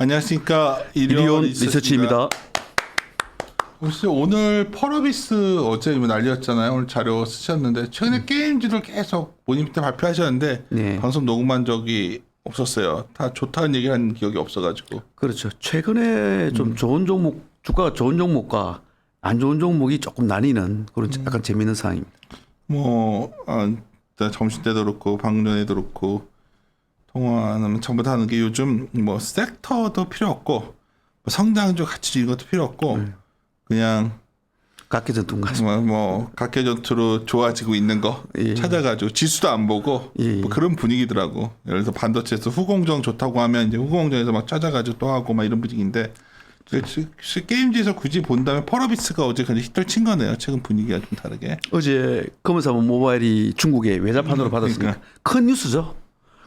안녕하십니까. 이리온 리서치입니다. 혹시 오늘 펄어비스 어제 난리였잖아요. 오늘 자료 쓰셨는데 최근에 게임즈를 계속 모니터 때 발표하셨는데 네. 방송 녹음한 적이 없었어요. 다 좋다는 얘기를 한 기억이 없어가지고. 그렇죠. 최근에 좀 좋은 종목, 주가가 좋은 종목과 안 좋은 종목이 조금 나뉘는 그런 약간 재미있는 상황입니다. 점심 때도 그렇고 방금 전에도 그렇고 통화하면 전부 다 하는 게 요즘 뭐 섹터도 필요 없고 뭐 성장주 가치주 이런 것도 필요 없고 그냥 각계 전투인 것 같습니다. 뭐 각계 전투로 좋아지고 있는 거 예. 찾아가지고 지수도 안 보고 예. 뭐 그런 분위기더라고. 예를 들어서 반도체에서 후공정 좋다고 하면 이제 후공정에서 막 찾아가지고 또 하고 막 이런 분위기인데 게임즈에서 굳이 본다면 펄어비스가 어제 그냥 히트를 친 거네요. 최근 분위기가 좀 다르게. 어제 검은사본 모바일이 중국의 외자판으로 받았으니까 그러니까. 큰 뉴스죠.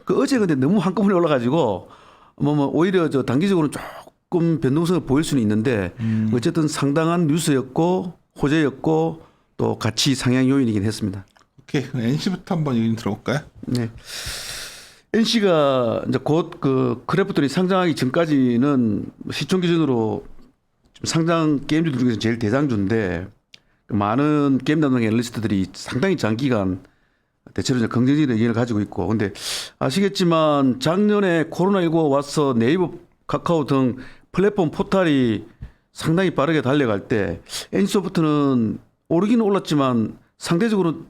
그 어제 근데 너무 한꺼번에 올라가지고 뭐 오히려 저 단기적으로는 조금 변동성을 보일 수는 있는데 어쨌든 상당한 뉴스였고 호재였고 또 같이 상향 요인이긴 했습니다. 오케이. NC부터 한번 얘기 들어볼까요? 네. NC가 이제 곧 그 크래프톤이 상장하기 전까지는 시총 기준으로 좀 상장 게임주 중에서 제일 대장주인데 많은 게임 담당 애널리스트들이 상당히 장기간 대체로 이제 긍정적인 의견을 가지고 있고, 근데 아시겠지만 작년에 코로나19가 와서 네이버, 카카오 등 플랫폼 포탈이 상당히 빠르게 달려갈 때 NC소프트는 오르기는 올랐지만 상대적으로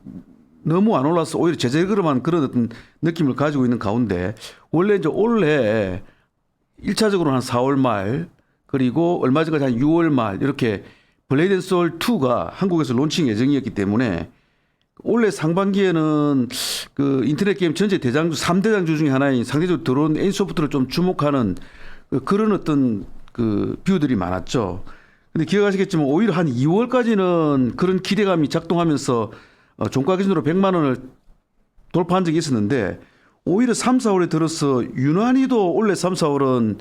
너무 안 올라서 오히려 제재그름한 그런 어떤 느낌을 가지고 있는 가운데 원래 이제 올해 1차적으로 한 4월 말 그리고 얼마 전까지 한 6월 말 이렇게 블레이드 앤 소울 2가 한국에서 론칭 예정이었기 때문에 올해 상반기에는 그 인터넷 게임 전체 대장주 3대장주 중에 하나인 상대적으로 들어온 NC소프트를 좀 주목하는 그런 어떤 그 뷰들이 많았죠. 근데 기억하시겠지만 오히려 한 2월까지는 그런 기대감이 작동하면서 종가 기준으로 100만 원을 돌파한 적이 있었는데 오히려 3, 4월에 들어서 유난히도 올해 3, 4월은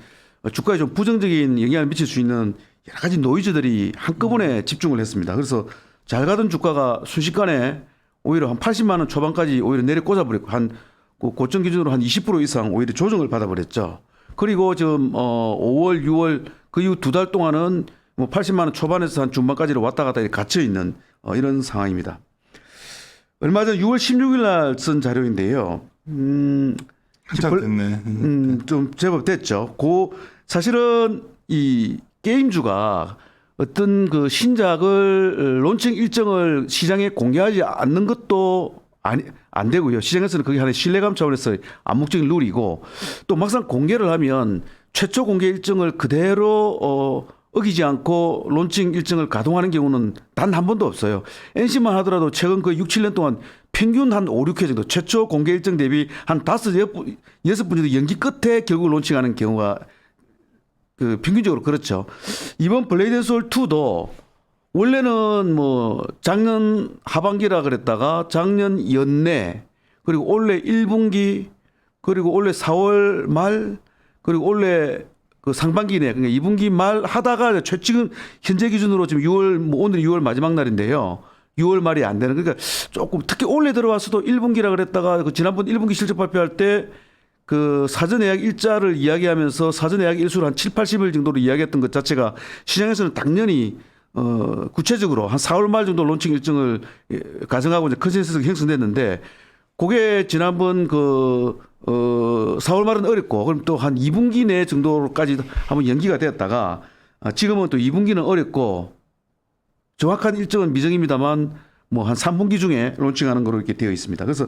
주가에 좀 부정적인 영향을 미칠 수 있는 여러 가지 노이즈들이 한꺼번에 집중을 했습니다. 그래서 잘 가던 주가가 순식간에 오히려 한 80만 원 초반까지 오히려 내려 꽂아버렸고 한 고점 기준으로 한 20% 이상 오히려 조정을 받아버렸죠. 그리고 지금 5월, 6월 그 이후 2달 동안은 뭐 80만 원 초반에서 한 중반까지로 왔다 갔다 갇혀 있는 이런 상황입니다. 얼마 전 6월 16일 날 쓴 자료인데요. 한참 됐네. 좀 제법 됐죠. 사실은 이 게임주가 어떤 그 신작을 론칭 일정을 시장에 공개하지 않는 것도 안 되고요. 시장에서는 그게 하나의 신뢰감 차원에서 암묵적인 룰이고 또 막상 공개를 하면 최초 공개 일정을 그대로 어기지 않고 론칭 일정을 가동하는 경우는 단 한 번도 없어요. NC만 하더라도 최근 그 6, 7년 동안 평균 한 5, 6회 정도 최초 공개 일정 대비 한 5, 6분 정도 연기 끝에 결국 론칭하는 경우가 그 평균적으로 그렇죠. 이번 블레이드 앤 소울 2도 원래는 뭐 작년 하반기라 그랬다가 작년 연내 그리고 올해 1분기 그리고 올해 4월 말 그리고 올해 그 상반기네 그러니까 2분기 말 하다가 지금 현재 기준으로 지금 6월 뭐 오늘이 6월 마지막 날인데요. 6월 말이 안 되는 그러니까 조금 특히 올해 들어와서도 1분기라 그랬다가 그 지난번 1분기 실적 발표할 때 그 사전 예약 일자를 이야기하면서 사전 예약 일수를 한 7, 80일 정도로 이야기했던 것 자체가 시장에서는 당연히 구체적으로 한 4월 말 정도 론칭 일정을 가정하고 이제 컨센서스가 형성됐는데 그게 지난번 4월 말은 어렵고 그럼 또 한 2분기 내 정도까지 한번 연기가 되었다가 지금은 또 2분기는 어렵고 정확한 일정은 미정입니다만 뭐 한 3분기 중에 론칭하는 거로 이렇게 되어 있습니다. 그래서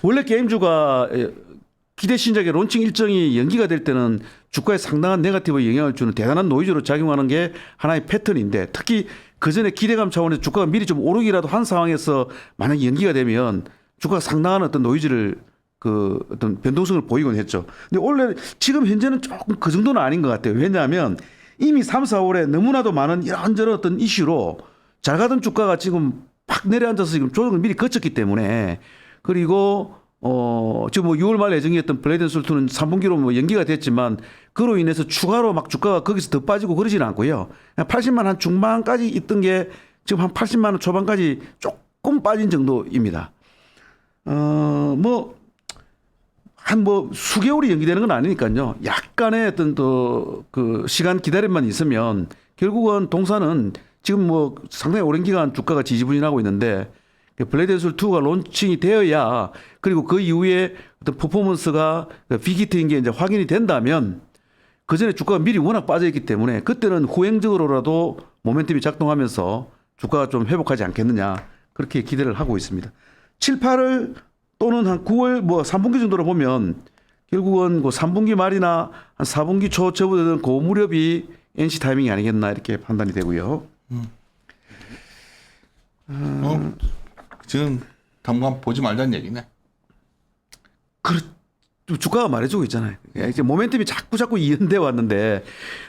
원래 게임주가 기대 신작의 론칭 일정이 연기가 될 때는 주가에 상당한 네거티브 영향을 주는 대단한 노이즈로 작용하는 게 하나의 패턴인데 특히 그 전에 기대감 차원에서 주가가 미리 좀 오르기라도 한 상황에서 만약에 연기가 되면 주가가 상당한 어떤 노이즈를 그 어떤 변동성을 보이곤 했죠. 근데 원래 지금 현재는 조금 그 정도는 아닌 것 같아요. 왜냐하면 이미 3, 4월에 너무나도 많은 이런저런 어떤 이슈로 잘 가던 주가가 지금 팍 내려앉아서 지금 조정을 미리 거쳤기 때문에 그리고 지금 뭐 6월 말 예정이었던 블레이드 앤 소울 2는 3분기로 뭐 연기가 됐지만 그로 인해서 추가로 막 주가가 거기서 더 빠지고 그러지는 않고요. 80만 한 중반까지 있던 게 지금 한 80만 원 초반까지 조금 빠진 정도입니다. 뭐 한 뭐 수개월이 연기되는 건 아니니까요. 약간의 어떤 또 그 시간 기다림만 있으면 결국은 동사는 지금 뭐 상당히 오랜 기간 주가가 지지부진하고 있는데 블레이드 2가 론칭이 되어야 그리고 그 이후에 어떤 퍼포먼스가 빅히트인 게 이제 확인이 된다면 그 전에 주가가 미리 워낙 빠져있기 때문에 그때는 후행적으로라도 모멘텀이 작동하면서 주가가 좀 회복하지 않겠느냐 그렇게 기대를 하고 있습니다. 7, 8월 또는 한 9월 뭐 3분기 정도로 보면 결국은 그 3분기 말이나 한 4분기 초 접어드는 그 무렵이 NC 타이밍이 아니겠나 이렇게 판단이 되고요. 지금 당분간 보지 말자는 얘기네. 주가가 말해주고 있잖아요. 이제 모멘텀이 자꾸 이연돼 왔는데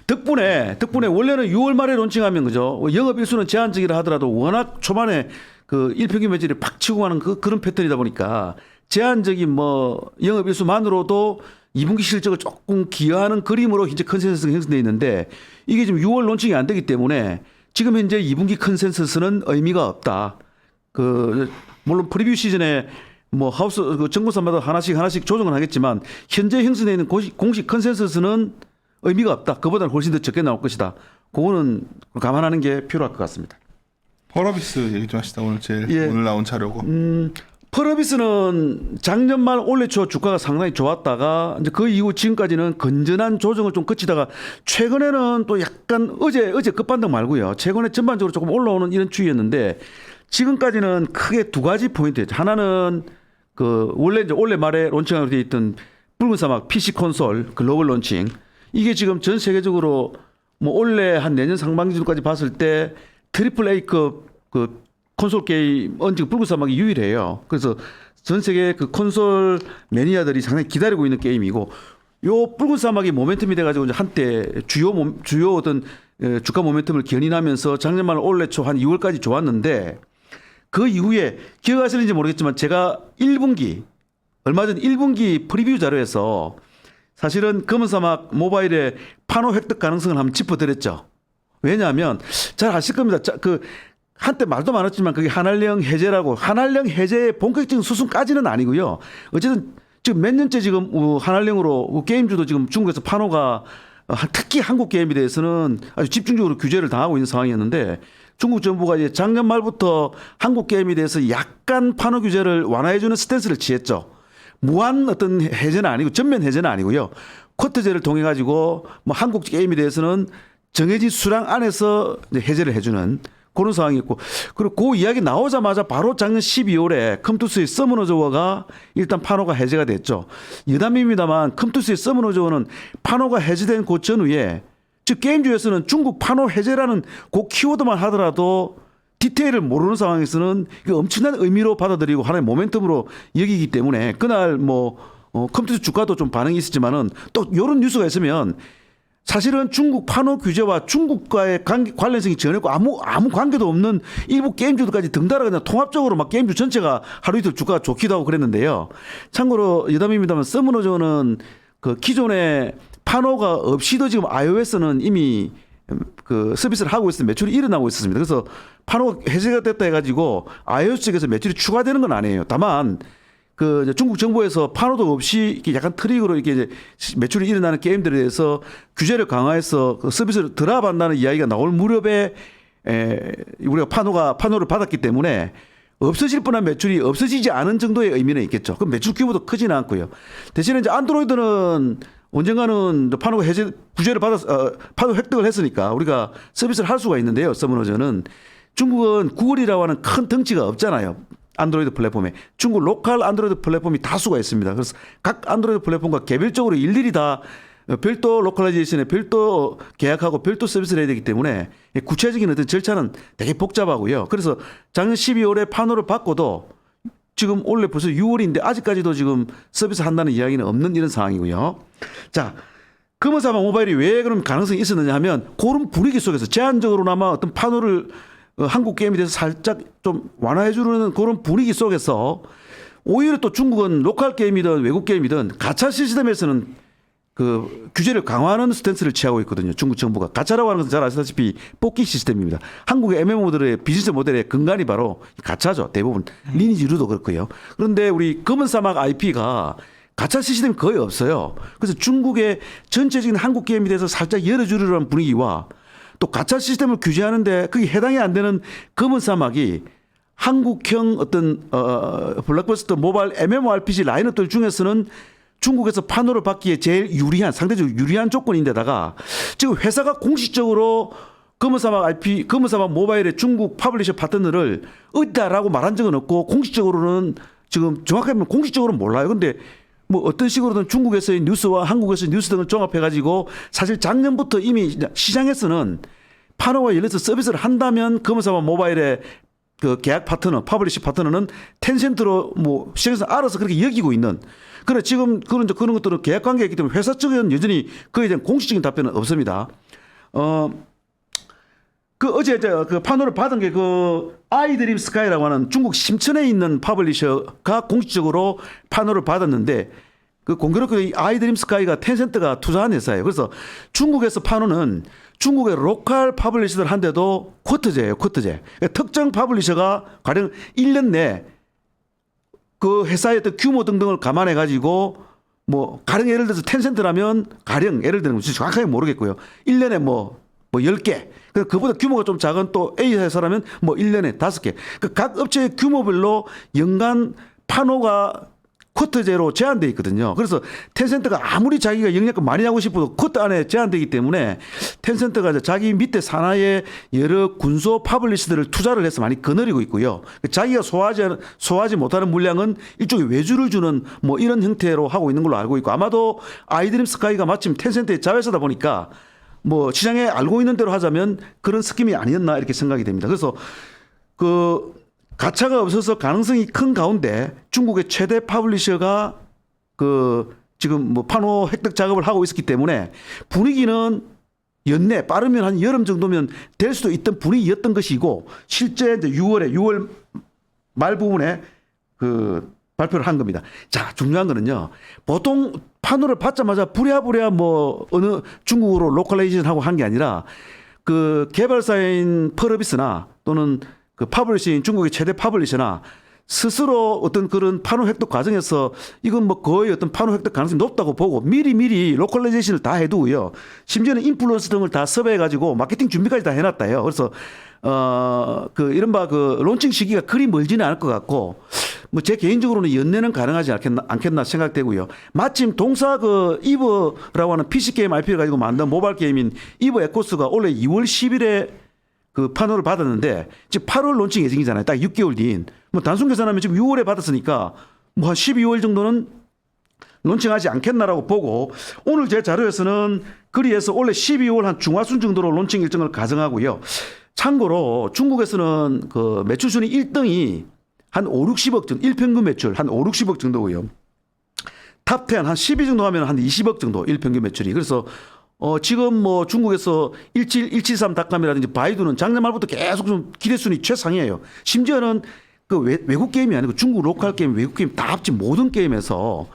덕분에 원래는 6월 말에 론칭하면 그죠. 영업 일수는 제한적이라 하더라도 워낙 초반에 그 일평균 매출이 팍 치고 가는 그런 패턴이다 보니까 제한적인 뭐 영업 일수만으로도 2분기 실적을 조금 기여하는 그림으로 현재 컨센서스가 형성되어 있는데 이게 지금 6월 론칭이 안 되기 때문에 지금 현재 2분기 컨센서스는 의미가 없다. 그 물론 프리뷰 시즌에 뭐 하우스 그 정부사마다 하나씩 조정을 하겠지만 현재 형성되어 있는 공식 컨센서스는 의미가 없다. 그보다는 훨씬 더 적게 나올 것이다. 그거는 감안하는 게 필요할 것 같습니다. 펄어비스 얘기 좀 하시다. 오늘 제일 예. 오늘 나온 자료고. 펄어비스는 작년 말 올해 초 주가가 상당히 좋았다가 이제 그 이후 지금까지는 건전한 조정을 좀 거치다가 최근에는 또 약간 어제 급반등 말고요. 최근에 전반적으로 조금 올라오는 이런 추이였는데 지금까지는 크게 두 가지 포인트였죠. 하나는 그 원래 이제 올해 말에 론칭하게 돼 있던 붉은 사막 PC 콘솔 글로벌 론칭 이게 지금 전 세계적으로 뭐 올해 한 내년 상반기 정도까지 봤을 때 트리플 A급 그 콘솔 게임은 지금 붉은 사막이 유일해요. 그래서 전 세계 그 콘솔 매니아들이 상당히 기다리고 있는 게임이고 요 붉은 사막이 모멘텀이 돼가지고 이제 한때 주요 어떤 주가 모멘텀을 견인하면서 작년 말 올해 초 한 2월까지 좋았는데 그 이후에 기억하시는지 모르겠지만 제가 1분기 얼마 전 1분기 프리뷰 자료에서 사실은 검은 사막 모바일의 판호 획득 가능성을 한번 짚어드렸죠. 왜냐하면 잘 아실 겁니다. 그 한때 말도 많았지만 그게 한알령 해제라고 한알령 해제의 본격적인 수순까지는 아니고요. 어쨌든 지금 몇 년째 지금 한알령으로 게임주도 지금 중국에서 판호가 특히 한국 게임에 대해서는 아주 집중적으로 규제를 당하고 있는 상황이었는데 중국 정부가 이제 작년 말부터 한국 게임에 대해서 약간 판호 규제를 완화해주는 스탠스를 취했죠. 무한 어떤 해제는 아니고 전면 해제는 아니고요. 쿼터제를 통해 가지고 뭐 한국 게임에 대해서는 정해진 수량 안에서 해제를 해주는 그런 상황이었고 그리고 그 이야기 나오자마자 바로 작년 12월에 컴투스의 서머너저워가 일단 판호가 해제가 됐죠. 여담입니다만 컴투스의 서머너저워는 판호가 해제된 그 전후에 즉 게임주에서는 중국 판호 해제라는 그 키워드만 하더라도 디테일을 모르는 상황에서는 엄청난 의미로 받아들이고 하나의 모멘텀으로 여기기 때문에 그날 뭐 컴투스 주가도 좀 반응이 있었지만은 또 이런 뉴스가 있으면 사실은 중국 판호 규제와 중국과의 관련성이 전혀 없고 아무 관계도 없는 일부 게임주들까지 등달아 그냥 통합적으로 막 게임주 전체가 하루 이틀 주가가 좋기도 하고 그랬는데요. 참고로 여담입니다만 서머너저는 그 기존에 판호가 없이도 지금 iOS는 이미 그 서비스를 하고 있어서 매출이 일어나고 있었습니다. 그래서 판호가 해제가 됐다 해가지고 iOS 측에서 매출이 추가되는 건 아니에요. 다만 그 중국 정부에서 판호도 없이 이렇게 약간 트릭으로 이렇게 이제 매출이 일어나는 게임들에 대해서 규제를 강화해서 그 서비스를 드랍한다는 이야기가 나올 무렵에 우리가 판호를 받았기 때문에 없어질 뻔한 매출이 없어지지 않은 정도의 의미는 있겠죠. 그럼 매출 규모도 크지는 않고요. 대신에 이제 안드로이드는 언젠가는 판호 해제 규제를 판호 획득을 했으니까 우리가 서비스를 할 수가 있는데요. 서머너저는 중국은 구글이라고 하는 큰 덩치가 없잖아요. 안드로이드 플랫폼에 중국 로컬 안드로이드 플랫폼이 다수가 있습니다. 그래서 각 안드로이드 플랫폼과 개별적으로 일일이 다 별도 로컬라이제이션에 별도 계약하고 별도 서비스를 해야 되기 때문에 구체적인 어떤 절차는 되게 복잡하고요. 그래서 작년 12월에 판호를 받고도 지금 올해 벌써 6월인데 아직까지도 지금 서비스 한다는 이야기는 없는 이런 상황이고요. 자, 검은 사막 모바일이 왜 그런 가능성이 있었느냐 하면 그런 분위기 속에서 제한적으로나마 어떤 판호를 한국 게임에 대해서 살짝 좀 완화해주는 그런 분위기 속에서 오히려 또 중국은 로컬 게임이든 외국 게임이든 가챠 시스템에서는 그 규제를 강화하는 스탠스를 취하고 있거든요. 중국 정부가. 가챠라고 하는 것은 잘 아시다시피 뽑기 시스템입니다. 한국의 MMO들의 비즈니스 모델의 근간이 바로 가챠죠. 대부분 리니지 루도 그렇고요. 그런데 우리 검은 사막 IP가 가짜 시스템이 거의 없어요. 그래서 중국의 전체적인 한국 게임에 대해서 살짝 열어주려는 분위기와 또 가짜 시스템을 규제하는데 그게 해당이 안 되는 검은 사막이 한국형 어떤 블록버스터 모바일 MMORPG 라인업들 중에서는 중국에서 판호를 받기에 제일 유리한 상대적으로 유리한 조건인데다가 지금 회사가 공식적으로 검은 사막 모바일의 중국 퍼블리셔 파트너를 어디다라고 말한 적은 없고 공식적으로는 지금 정확하게 보면 공식적으로는 몰라요. 근데 뭐 어떤 식으로든 중국에서의 뉴스와 한국에서의 뉴스 등을 종합해가지고 사실 작년부터 이미 시장에서는 판호가 열려서 서비스를 한다면 검은 사막 모바일의 그 계약 파트너, 퍼블리셔 파트너는 텐센트로 뭐 시장에서 알아서 그렇게 여기고 있는. 그래 지금 그런 것들은 계약 관계이기 때문에 회사 측은 여전히 그에 대한 공식적인 답변은 없습니다. 그 어제 그 판호를 받은 게 그 아이드림 스카이라고 하는 중국 심천에 있는 퍼블리셔가 공식적으로 판호를 받았는데 그 공교롭게 이 아이드림 스카이가 텐센트가 투자한 회사예요. 그래서 중국에서 판호는 중국의 로컬 퍼블리셔들 한데도 쿼터제예요. 쿼터제. 그러니까 특정 퍼블리셔가 가령 1년 내 그 회사의 어떤 규모 등등을 감안해 가지고 뭐 가령 예를 들어서 텐센트라면 가령 예를 들면 정확하게 모르겠고요. 1년에 뭐 10개. 그보다 규모가 좀 작은 또 A 회사라면 뭐 1년에 5개. 각 업체의 규모별로 연간 판호가 쿼터제로 제한되어 있거든요. 그래서 텐센트가 아무리 자기가 영향력 많이 하고 싶어도 쿼터 안에 제한되기 때문에 텐센트가 자기 밑에 산하의 여러 군소 퍼블리셔들을 투자를 해서 많이 거느리고 있고요. 자기가 소화하지 못하는 물량은 일종의 외주를 주는 뭐 이런 형태로 하고 있는 걸로 알고 있고 아마도 아이드림 스카이가 마침 텐센트의 자회사다 보니까 뭐 시장에 알고 있는 대로 하자면 그런 스킴이 아니었나 이렇게 생각이 됩니다. 그래서 그 가차가 없어서 가능성이 큰 가운데 중국의 최대 퍼블리셔가 그 지금 뭐 판호 획득 작업을 하고 있었기 때문에 분위기는 연내 빠르면 한 여름 정도면 될 수도 있던 분위기였던 것이고 실제 이제 6월 말 부분에 그 발표를 한 겁니다. 자, 중요한 거는요. 보통 판호를 받자마자 부랴부랴 뭐 어느 중국어로 로컬라이제이션 하고 한 게 아니라 그 개발사인 퍼러비스나 또는 그 퍼블리셔인 중국의 최대 퍼블리셔나 스스로 어떤 그런 판호 획득 과정에서 이건 뭐 거의 어떤 판호 획득 가능성이 높다고 보고 미리 로컬라이제이션을 다 해두고요. 심지어는 인플루언서 등을 다 섭외해가지고 마케팅 준비까지 다 해놨다요. 그래서 그 이른바 그 론칭 시기가 그리 멀지는 않을 것 같고 뭐 제 개인적으로는 연내는 가능하지 않겠나 생각되고요. 마침 동사 그 이브라고 하는 PC 게임 IP를 가지고 만든 모바일 게임인 이브 에코스가 원래 2월 10일에 그 판호를 받았는데 지금 8월 론칭 예정이잖아요. 딱 6개월 뒤인. 뭐 단순 계산하면 지금 6월에 받았으니까 뭐 한 12월 정도는 론칭하지 않겠나라고 보고 오늘 제 자료에서는 그리에서 원래 12월 한 중하순 정도로 론칭 일정을 가정하고요. 참고로 중국에서는 그 매출 순위 1등이 한 5, 60억 정도, 일평균 매출 한 5, 60억 정도고요. 탑10 한 10위 정도 하면 한 20억 정도 일평균 매출이. 그래서 지금 뭐 중국에서 173닷컴이라든지 바이두는 작년 말부터 계속 좀 기대 순위 최상이에요. 심지어는 그 외국 게임이 아니고 중국 로컬 게임, 외국 게임 다 합친 모든 게임에서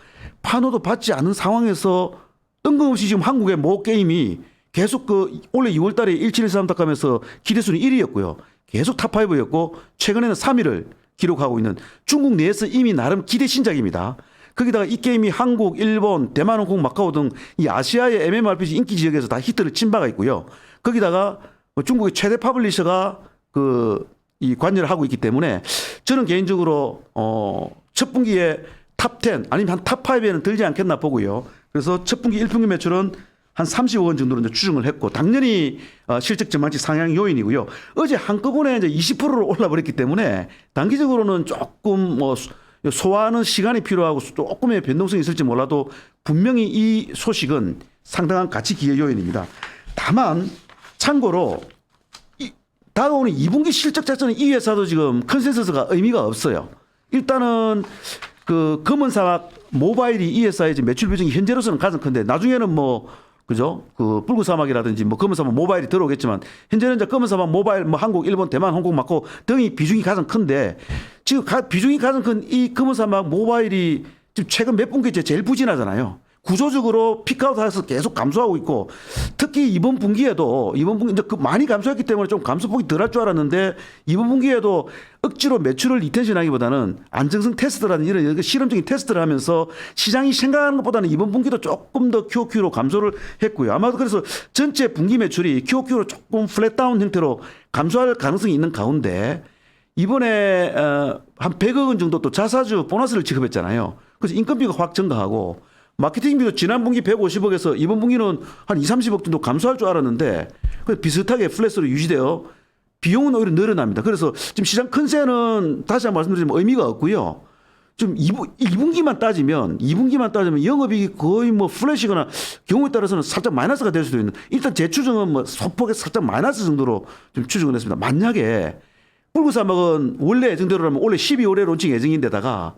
판호도 받지 않은 상황에서 뜬금없이 지금 한국의 모 게임이 계속 그 올해 2월 달에 1713닷컴에서 기대 순위 1위였고요. 계속 탑5였고 최근에는 3위를 기록하고 있는 중국 내에서 이미 나름 기대 신작입니다. 거기다가 이 게임이 한국, 일본, 대만, 홍콩, 마카오 등 이 아시아의 MMORPG 인기 지역에서 다 히트를 친 바가 있고요. 거기다가 중국의 최대 퍼블리셔가 이 관여를 하고 있기 때문에 저는 개인적으로 첫 분기에 탑10 아니면 한 탑5에는 들지 않겠나 보고요. 그래서 첫 분기 1평균 매출은 한 30억 원 정도로 이제 추정을 했고 당연히 실적 전망치 상향 요인이고요. 어제 한꺼번에 이제 20%로 올라버렸기 때문에 단기적으로는 조금 뭐 소화하는 시간이 필요하고 조금의 변동성이 있을지 몰라도 분명히 이 소식은 상당한 가치 기여 요인입니다. 다만 참고로 다가오는 2분기 실적 자체는 이 회사도 지금 컨센서스가 의미가 없어요. 일단은 그 검은 사막 모바일이 이 회사의 매출 비중이 현재로서는 가장 큰데 나중에는 뭐 그죠? 그 붉은 사막이라든지 뭐 검은 사막 모바일이 들어오겠지만 현재는 이제 검은 사막 모바일 뭐 한국, 일본, 대만, 홍콩, 마카오 등이 비중이 가장 큰데 지금 비중이 가장 큰 이 검은 사막 모바일이 지금 최근 몇 분기째 제일 부진하잖아요. 구조적으로 피크아웃해서 계속 감소하고 있고 특히 이번 분기에도 이제 많이 감소했기 때문에 좀 감소폭이 덜할 줄 알았는데 이번 분기에도 억지로 매출을 리텐션하기보다는 안정성 테스트라는 이런 실험적인 테스트를 하면서 시장이 생각하는 것보다는 이번 분기도 조금 더 QOQ로 감소를 했고요. 아마도 그래서 전체 분기 매출이 QOQ로 조금 플랫다운 형태로 감소할 가능성이 있는 가운데 이번에 한 100억 원 정도 또 자사주 보너스를 지급했잖아요. 그래서 인건비가 확 증가하고 마케팅비도 지난 분기 150억에서 이번 분기는 한 2, 30억 정도 감소할 줄 알았는데 비슷하게 플랫으로 유지되어 비용은 오히려 늘어납니다. 그래서 지금 시장 컨센은 다시 한번 말씀드리면 의미가 없고요. 좀 2분기만 따지면 영업이익이 거의 뭐 플랫이거나 경우에 따라서는 살짝 마이너스가 될 수도 있는 일단 제 추정은 뭐 소폭의 살짝 마이너스 정도로 좀 추정을 했습니다. 만약에 붉은사막은 원래 예정대로라면 올해 12월에 론칭 예정인데다가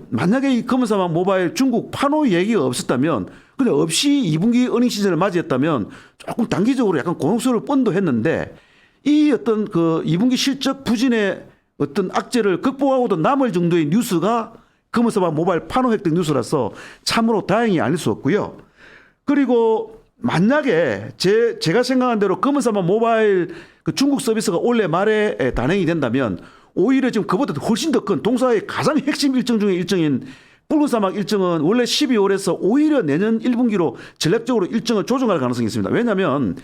만약에 이 검은사막 모바일 중국 판호 얘기가 없었다면 그냥 없이 2분기 어닝 시즌을 맞이했다면 조금 단기적으로 약간 곤혹스러울 뻔도 했는데 이 어떤 2분기 실적 부진의 어떤 악재를 극복하고도 남을 정도의 뉴스가 검은사막 모바일 판호 획득 뉴스라서 참으로 다행히 아닐 수 없고요. 그리고 만약에 제가 생각한 대로 검은사막 모바일 중국 서비스가 올해 말에 단행이 된다면 오히려 지금 그보다 훨씬 더 큰 동사의 가장 핵심 일정 중의 일정인 붉은사막 일정은 원래 12월에서 오히려 내년 1분기로 전략적으로 일정을 조정할 가능성이 있습니다. 왜냐하면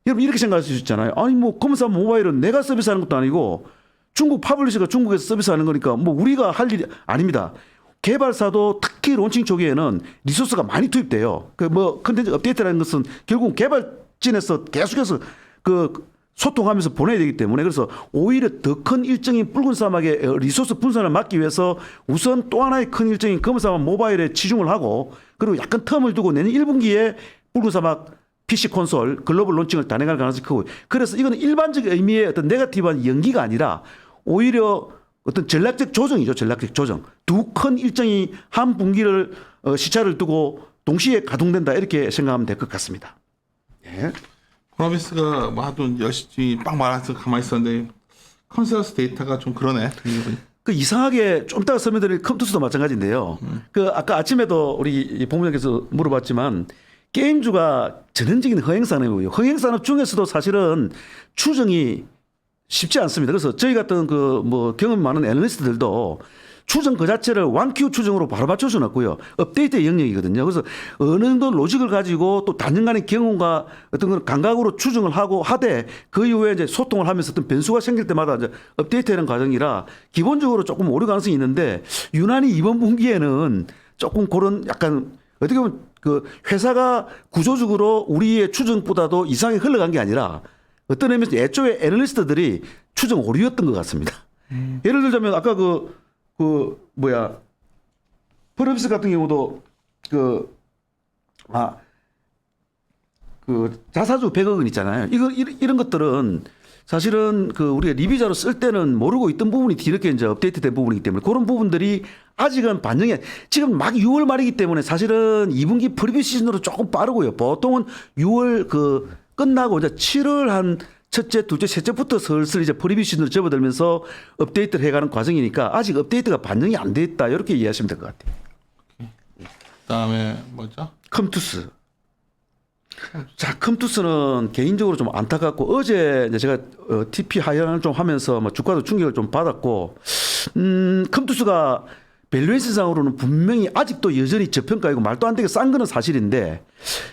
여러분 이렇게 생각할 수 있잖아요. 아니 뭐 검은사막 모바일은 내가 서비스하는 것도 아니고 중국 파블리셔가 중국에서 서비스하는 거니까 뭐 우리가 할 일이 아닙니다. 개발사도 특히 론칭 초기에는 리소스가 많이 투입돼요. 컨텐츠 업데이트라는 것은 결국 개발진에서 계속해서 소통하면서 보내야 되기 때문에 그래서 오히려 더 큰 일정인 붉은사막의 리소스 분산을 막기 위해서 우선 또 하나의 큰 일정인 검은사막 모바일에 치중을 하고 그리고 약간 텀을 두고 내년 1분기에 붉은사막 PC 콘솔 글로벌 론칭을 단행할 가능성이 크고 그래서 이거는 일반적 의미의 어떤 네거티브한 연기가 아니라 오히려 어떤 전략적 조정이죠. 전략적 조정. 두 큰 일정이 한 분기를 시차를 두고 동시에 가동된다 이렇게 생각하면 될 것 같습니다. 예. 프로비스가 뭐 하도 열심히 빵 말아서 가만히 있었는데 컨센서스 데이터가 좀 그러네. 이상하게 좀 이따가 설명드릴 컴투스도 마찬가지인데요. 아까 아침에도 우리 본부장께서 물어봤지만 게임주가 전형적인 흥행산업이고요. 흥행산업 중에서도 사실은 추정이 쉽지 않습니다. 그래서 저희 같은 경험이 많은 애널리스트들도 추정 그 자체를 완큐 추정으로 바로 맞출 수는 없고요. 업데이트의 영역이거든요. 그래서 어느 정도 로직을 가지고 또 단연간의 경험과 어떤 그런 감각으로 추정을 하고 하되 그 이후에 이제 소통을 하면서 어떤 변수가 생길 때마다 이제 업데이트하는 과정이라 기본적으로 조금 오류 가능성이 있는데 유난히 이번 분기에는 조금 그런 약간 어떻게 보면 회사가 구조적으로 우리의 추정보다도 이상하게 흘러간 게 아니라 어떤 의미에서 애초에 애널리스트들이 추정 오류였던 것 같습니다. 예를 들자면 아까 프로비스 같은 경우도 자사주 100억 원 있잖아요. 이런 것들은 사실은 우리가 리뷰자로 쓸 때는 모르고 있던 부분이 뒤늦게 이제 업데이트된 부분이기 때문에 그런 부분들이 아직은 반영이 지금 막 6월 말이기 때문에 사실은 2분기 프리뷰 시즌으로 조금 빠르고요. 보통은 6월 끝나고 이제 7월 한 첫째, 둘째, 셋째부터 슬슬 이제 프리뷰 시즌으로 접어들면서 업데이트를 해가는 과정이니까 아직 업데이트가 반영이 안 돼 있다 이렇게 이해하시면 될 것 같아요. 그다음에 뭐죠? 컴투스. 자, 컴투스는 개인적으로 좀 안타깝고 어제 이제 제가 TP 하향을 좀 하면서 주가도 충격을 좀 받았고 컴투스가 밸류에이션상으로는 분명히 아직도 여전히 저평가이고 말도 안 되게 싼 거는 사실인데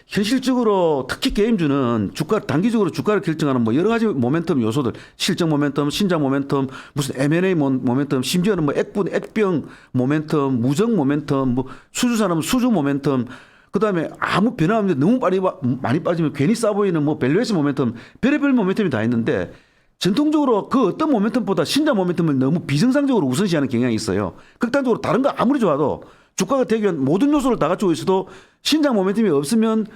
현실적으로 특히 게임주는 단기적으로 주가를 결정하는 여러 가지 모멘텀 요소들 실적 모멘텀, 신작 모멘텀, 무슨 M&A 모멘텀, 심지어는 액분, 액병 모멘텀, 무정 모멘텀, 수주산업 수주 모멘텀 그다음에 아무 변화 없는데 너무 많이 빠지면 괜히 싸 보이는 밸류에이션 모멘텀 별의별 모멘텀이 다 있는데 전통적으로 그 어떤 모멘텀보다 신작 모멘텀을 너무 비정상적으로 우선시하는 경향이 있어요. 극단적으로 다른 거 아무리 좋아도 주가가 되기 위한 모든 요소를 다 갖추고 있어도 신작 모멘텀이 없으면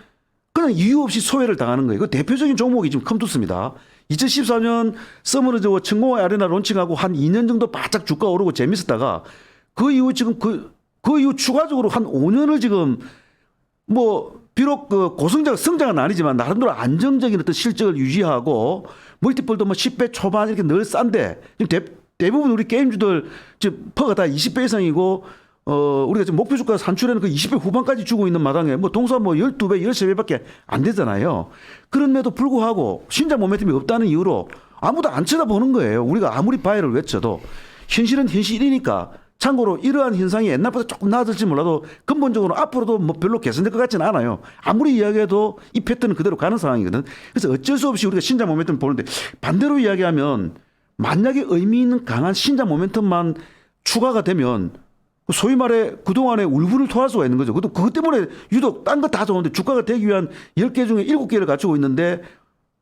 그냥 이유 없이 소외를 당하는 거예요. 그 대표적인 종목이 지금 컴투스입니다. 2014년 서머너즈와 청공호 아레나 론칭하고 한 2년 정도 바짝 주가 오르고 재밌었다가 그 이후 지금 그 이후 추가적으로 한 5년을 지금 비록 성장은 아니지만 나름대로 안정적인 어떤 실적을 유지하고 멀티플도 10배 초반 이렇게 늘 싼데 지금 대부분 우리 게임주들 지금 퍼가 다 20배 이상이고 우리가 지금 목표 주가 산출에는 그 20배 후반까지 주고 있는 마당에 뭐 동사 뭐 12배, 13배밖에 안 되잖아요. 그럼에도 불구하고 신장 모멘텀이 없다는 이유로 아무도 안 쳐다보는 거예요. 우리가 아무리 바이를 외쳐도 현실은 현실이니까. 참고로 이러한 현상이 옛날보다 조금 나아질지 몰라도 근본적으로 앞으로도 뭐 별로 개선될 것 같지는 않아요. 아무리 이야기해도 이 패턴은 그대로 가는 상황이거든. 그래서 어쩔 수 없이 우리가 신장 모멘텀을 보는데 반대로 이야기하면 만약에 의미 있는 강한 신장 모멘텀만 추가가 되면 소위 말해 그동안에 울분을 토할 수가 있는 거죠. 그것 때문에 유독 딴 거 다 좋은데 주가가 되기 위한 10개 중에 7개를 갖추고 있는데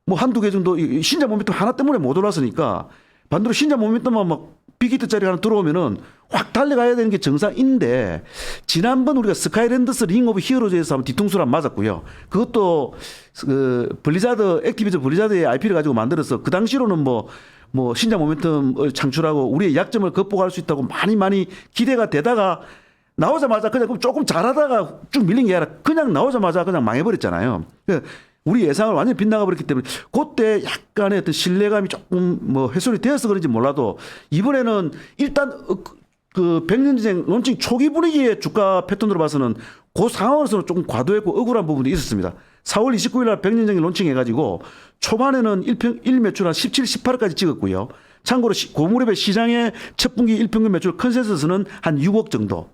뭐 한두 개 정도 신장 모멘텀 하나 때문에 못 올랐으니까 반대로 신장 모멘텀만 막 빅히트짜리 하나 들어오면은 확 달려가야 되는 게 정상인데 지난번 우리가 스카이랜더스 링 오브 히어로즈에서 한번 뒤통수를 한 맞았고요. 그것도 그 블리자드 액티비전 블리자드의 IP를 가지고 만들어서 그 당시로는 뭐 신장 모멘텀을 창출하고 우리의 약점을 극복할 수 있다고 많이 기대가 되다가 나오자마자 그냥 조금 잘하다가 쭉 밀린 게 아니라 그냥 나오자마자 그냥 망해버렸잖아요. 우리 예상을 완전히 빗나가 버렸기 때문에 그때 약간의 어떤 신뢰감이 조금 뭐 훼손이 되어서 그런지 몰라도 이번에는 일단 그 백년지쟁 론칭 초기 분위기의 주가 패턴으로 봐서는 그 상황에서는 조금 과도했고 억울한 부분도 있었습니다. 4월 29일 날 백년지쟁 론칭해가지고 초반에는 1매출 한 17, 18억까지 찍었고요. 참고로 고무렵의 시장의 첫 분기 일평균 매출 컨센서스는 한 6억 정도.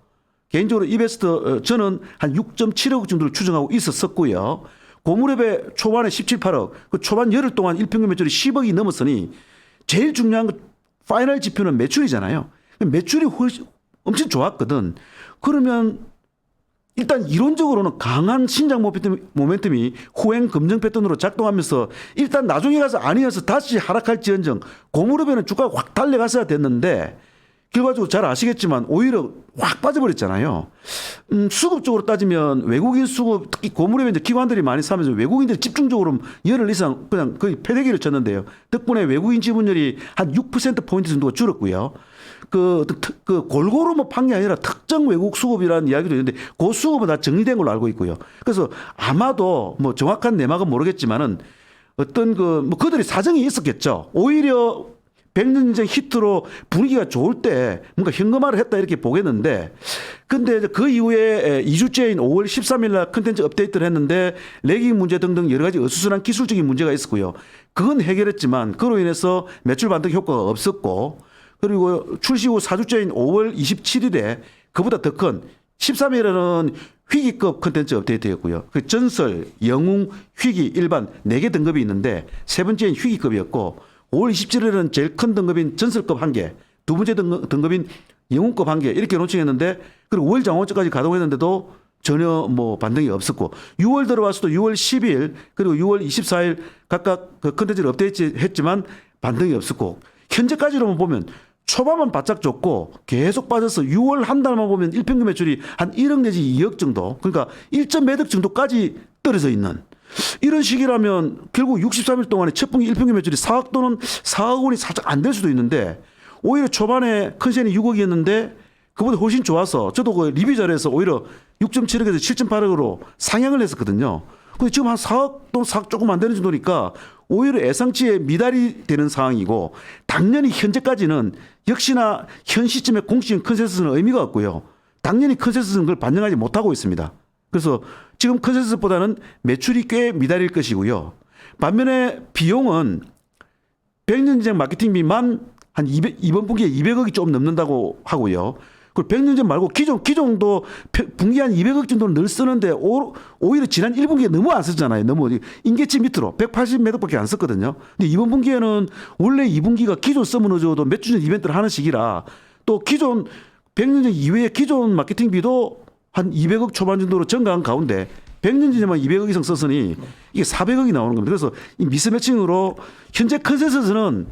개인적으로 이베스트 저는 한 6.7억 정도를 추정하고 있었었고요. 고무렵의 초반에 17, 8억, 그 초반 열흘 동안 일평균 매출이 10억이 넘었으니 제일 중요한 파이널 지표는 매출이잖아요. 매출이 엄청 좋았거든. 그러면 일단 이론적으로는 강한 신장 모멘텀이 후행 검증 패턴으로 작동하면서 일단 나중에 가서 아니어서 다시 하락할지언정 고무렵에는 주가가 확 달려갔어야 됐는데 결과적으로 잘 아시겠지만 오히려 확 빠져버렸잖아요. 수급적으로 따지면 외국인 수급 특히 고무렵에 이제 기관들이 많이 사면서 외국인들이 집중적으로 열흘 이상 그냥 거의 패대기를 쳤는데요. 덕분에 외국인 지분율이 한 6%포인트 정도가 줄었고요. 그 골고루 뭐 판 게 아니라 특정 외국 수급이라는 이야기도 있는데 그 수급은 다 정리된 걸로 알고 있고요. 그래서 아마도 뭐 정확한 내막은 모르겠지만은 어떤 뭐 그들이 사정이 있었겠죠. 오히려 백년지쟁 히트로 분위기가 좋을 때 뭔가 현금화를 했다 이렇게 보겠는데 근데 그 이후에 2주째인 5월 13일 날 컨텐츠 업데이트를 했는데 레깅 문제 등등 여러 가지 어수선한 기술적인 문제가 있었고요. 그건 해결했지만 그로 인해서 매출 반등 효과가 없었고 그리고 출시 후 4주째인 5월 27일에 그보다 더 큰 13일에는 희귀급 컨텐츠 업데이트였고요. 그 전설, 영웅, 희귀, 일반 4개 등급이 있는데 세 번째는 희귀급이었고 5월 27일에는 제일 큰 등급인 전설급 1개, 두 번째 등급인 영웅급 1개 이렇게 론칭했는데 그리고 5월 장원점까지 가동했는데도 전혀 뭐 반등이 없었고 6월 들어와서도 6월 10일 그리고 6월 24일 각각 그 컨텐츠를 업데이트했지만 반등이 없었고 현재까지로만 보면 초반만 바짝 줬고 계속 빠져서 6월 한 달만 보면 일평균 매출이 한 1억 내지 2억 정도 그러니까 1.매덕 정도까지 떨어져 있는 이런 식이라면 결국 63일 동안에 첫 분기 일평균 매출이 4억 또는 4억 원이 살짝 안 될 수도 있는데 오히려 초반에 컨센이 6억이었는데 그보다 훨씬 좋아서 저도 그 리뷰 자료에서 오히려 6.7억에서 7.8억으로 상향을 했었거든요. 근데 지금 한 4억 또는 4억 조금 안 되는 정도니까 오히려 예상치에 미달이 되는 상황이고 당연히 현재까지는 역시나 현 시점에 공식적인 컨센서스는 의미가 없고요. 당연히 컨센서스는 그걸 반영하지 못하고 있습니다. 그래서 지금 컨센서스보다는 매출이 꽤 미달일 것이고요. 반면에 비용은 백년지쟁 마케팅비만 한 이번 분기에 200억이 좀 넘는다고 하고요. 그리고 백년지쟁 말고 기존도 분기 한 200억 정도는 늘 쓰는데 오히려 지난 1분기에 너무 안 썼잖아요. 너무 인계치 밑으로 180 매덕밖에 안 썼거든요. 근데 이번 분기에는 원래 2분기가 기존 서머너즈도 몇 주 전 이벤트를 하는 시기라 또 기존 백년지쟁 이외에 기존 마케팅비도 한 200억 초반 정도로 증가한 가운데 백년지쟁만 200억 이상 썼으니 이게 400억이 나오는 겁니다. 그래서 이 미스매칭으로 현재 컨센서스는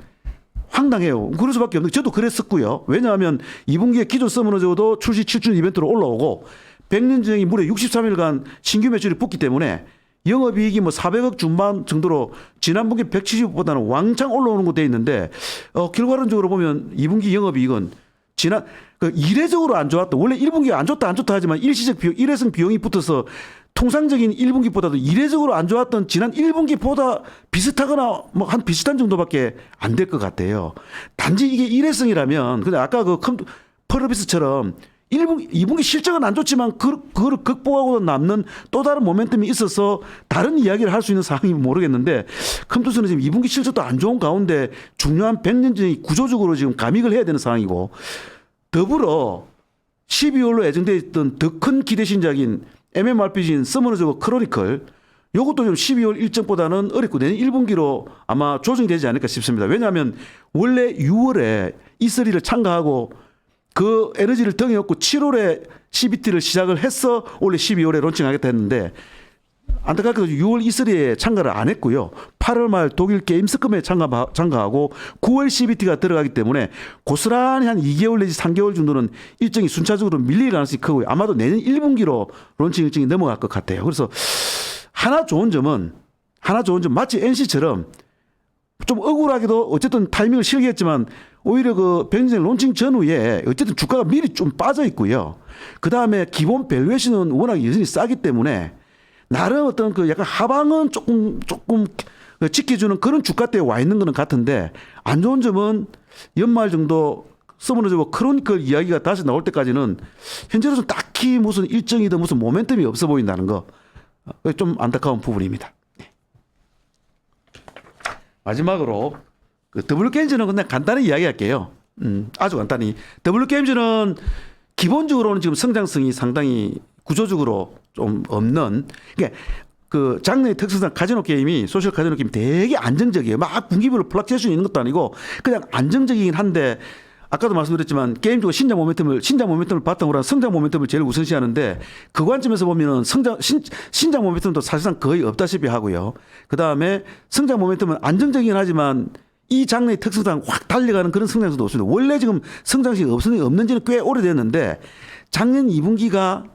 황당해요. 그럴 수밖에 없는 게 저도 그랬었고요. 왜냐하면 2분기에 기존 서머너즈도 출시 7주 이벤트로 올라오고 백년지쟁이 무려 63일간 신규 매출이 붙기 때문에 영업이익이 뭐 400억 중반 정도로 지난 분기 170억보다는 왕창 올라오는 거 돼 있는데 결과론적으로 보면 2분기 영업이익은 지난 이례적으로 안 좋았다. 원래 1분기가 안 좋다 하지만 일시적 비용, 일회성 비용이 붙어서 통상적인 1분기보다도 이례적으로 안 좋았던 지난 1분기보다 비슷하거나 뭐 한 비슷한 정도밖에 안 될 것 같아요. 단지 이게 일회성이라면 근데 아까 그 펄어비스처럼 1분기, 2분기 실적은 안 좋지만 그걸 극복하고 남는 또 다른 모멘텀이 있어서 다른 이야기를 할 수 있는 상황이 모르겠는데 컴투스는 지금 2분기 실적도 안 좋은 가운데 중요한 100년전이 구조적으로 지금 감익을 해야 되는 상황이고 더불어 12월로 예정되어 있던 더 큰 기대 신작인 MMORPG인 서머너즈 오브 크로니클 이것도 좀 12월 일정보다는 어렵고 내년 1분기로 아마 조정이 되지 않을까 싶습니다. 왜냐하면 원래 6월에 E3를 참가하고 그 에너지를 덩에 얻고 7월에 CBT를 시작을 해서 원래 12월에 론칭하겠다 했는데 안타깝게도 6월 E3에 참가를 안 했고요. 8월 말 독일 게임스컴에 참가하고 9월 CBT가 들어가기 때문에 고스란히 한 2개월 내지 3개월 정도는 일정이 순차적으로 밀릴 가능성이 크고요. 아마도 내년 1분기로 론칭 일정이 넘어갈 것 같아요. 그래서 하나 좋은 점은 마치 NC처럼 좀 억울하게도 어쨌든 타이밍을 실기했지만 오히려 그 백년전 론칭 전후에 어쨌든 주가가 미리 좀 빠져 있고요. 그 다음에 기본 밸류에이션은 워낙 여전히 싸기 때문에 나름 어떤 그 약간 하방은 조금 지켜주는 그런 주가대에 와 있는 거는 같은데 안 좋은 점은 연말 정도 서머너즈 오브 크로니클 이야기가 다시 나올 때까지는 현재로서는 딱히 무슨 일정이든 무슨 모멘텀이 없어 보인다는 거 좀 안타까운 부분입니다. 마지막으로 그 W게임즈는 그냥 간단히 이야기할게요. 아주 간단히. W게임즈는 기본적으로는 지금 성장성이 상당히 구조적으로 좀 없는 그러니까 그 장르의 특성상 카지노 게임이 소셜 카지노 게임이 되게 안정적이에요. 막 분기별로 플락티에이션이 있는 것도 아니고 그냥 안정적이긴 한데 아까도 말씀드렸지만 게임주가 신장 모멘텀을 바탕으로 한 성장 모멘텀을 제일 우선시하는데 그 관점에서 보면은 신장 모멘텀도 사실상 거의 없다시피 하고요. 그 다음에 성장 모멘텀은 안정적이긴 하지만 이 장르의 특성상 확 달려가는 그런 성장성도 없습니다. 원래 지금 성장성이 없는지는 꽤 오래됐는데 작년 2분기가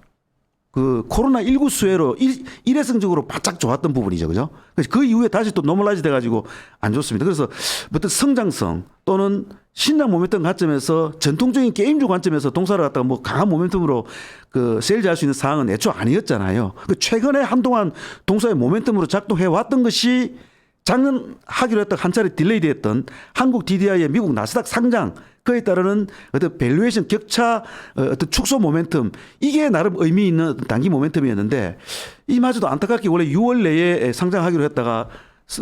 그 코로나19 수혜로 일회성적으로 바짝 좋았던 부분이죠. 그죠? 그래서 그 이후에 다시 또 노멀라이즈 돼가지고 안 좋습니다. 그래서 어떤 성장성 또는 신장 모멘텀 관점에서 전통적인 게임주 관점에서 동사를 갖다가 뭐 강한 모멘텀으로 그 세일즈할 수 있는 상황은 애초 아니었잖아요. 그 최근에 한동안 동사의 모멘텀으로 작동해 왔던 것이 작년 하기로 했던 한 차례 딜레이 됐던 한국 DDI의 미국 나스닥 상장 그에 따르는 어떤 밸류에이션 격차 어떤 축소 모멘텀 이게 나름 의미 있는 단기 모멘텀이었는데 이마저도 안타깝게 원래 6월 내에 상장하기로 했다가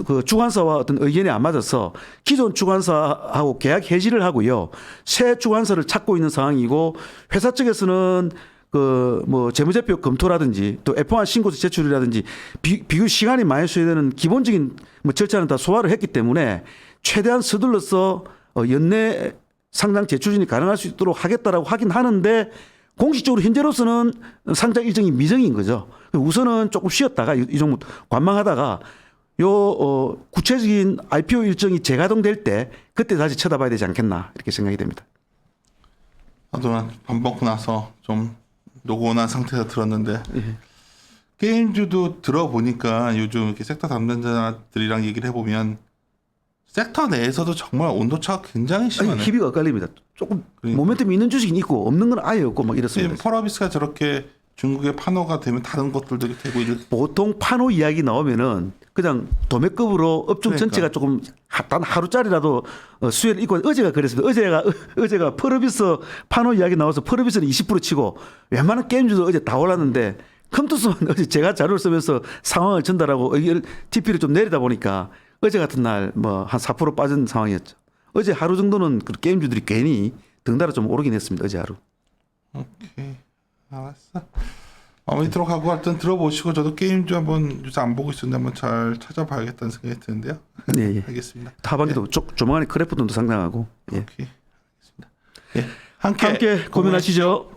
그 주관사와 어떤 의견이 안 맞아서 기존 주관사하고 계약 해지를 하고요. 새 주관사를 찾고 있는 상황이고 회사 측에서는 그 뭐 재무제표 검토라든지 또 F1 신고서 제출이라든지 비교 시간이 많이 소요되는 기본적인 뭐 절차는 다 소화를 했기 때문에 최대한 서둘러서 연내 상장 제출진이 가능할 수 있도록 하겠다라고 하긴 하는데 공식적으로 현재로서는 상장 일정이 미정인 거죠. 우선은 조금 쉬었다가 이 정도 관망하다가 구체적인 IPO 일정이 재가동될 때 그때 다시 쳐다봐야 되지 않겠나 이렇게 생각이 됩니다. 하지만 밥 먹고 나서 좀 노곤한 상태에서 들었는데 게임주도 들어보니까 요즘 이렇게 섹터 담당자들이랑 얘기를 해보면 섹터 내에서도 정말 온도차가 굉장히 심하네요. 희비가 엇갈립니다. 조금 그러니까. 모멘텀이 있는 주식이 있고 없는 건 아예 없고 막 이렇습니다. 펄어비스가 저렇게 중국의 판호가 되면 다른 것들도 되고 보통 판호 이야기 나오면은 그냥 도매급으로 업종 그러니까. 전체가 조금 단 하루짜리라도 수혜를 입고 어제가 그랬습니다. 어제가 펄어비스 판호 이야기 나와서 펄어비스는 20% 치고 웬만한 게임주도 어제 다 올랐는데 컴투스만 어제 제가 자료를 쓰면서 상황을 전달하고 TP를 좀 내리다 보니까 어제 같은 날 뭐 한 4% 빠진 상황이었죠. 어제 하루 정도는 그 게임주들이 괜히 등달아 좀 오르긴 했습니다. 어제 하루. 오케이. 알았어. 이토록 하고 하여튼 들어보시고 저도 게임주 한번 요새 안 보고 있었는데 한번 잘 찾아봐야겠다는 생각이 드는데요. 네, 예. 알겠습니다. 하반기도 조만간에 크래프톤도 상장하고. 예. 오케이. 알겠습니다. 예. 함께 고민하시죠.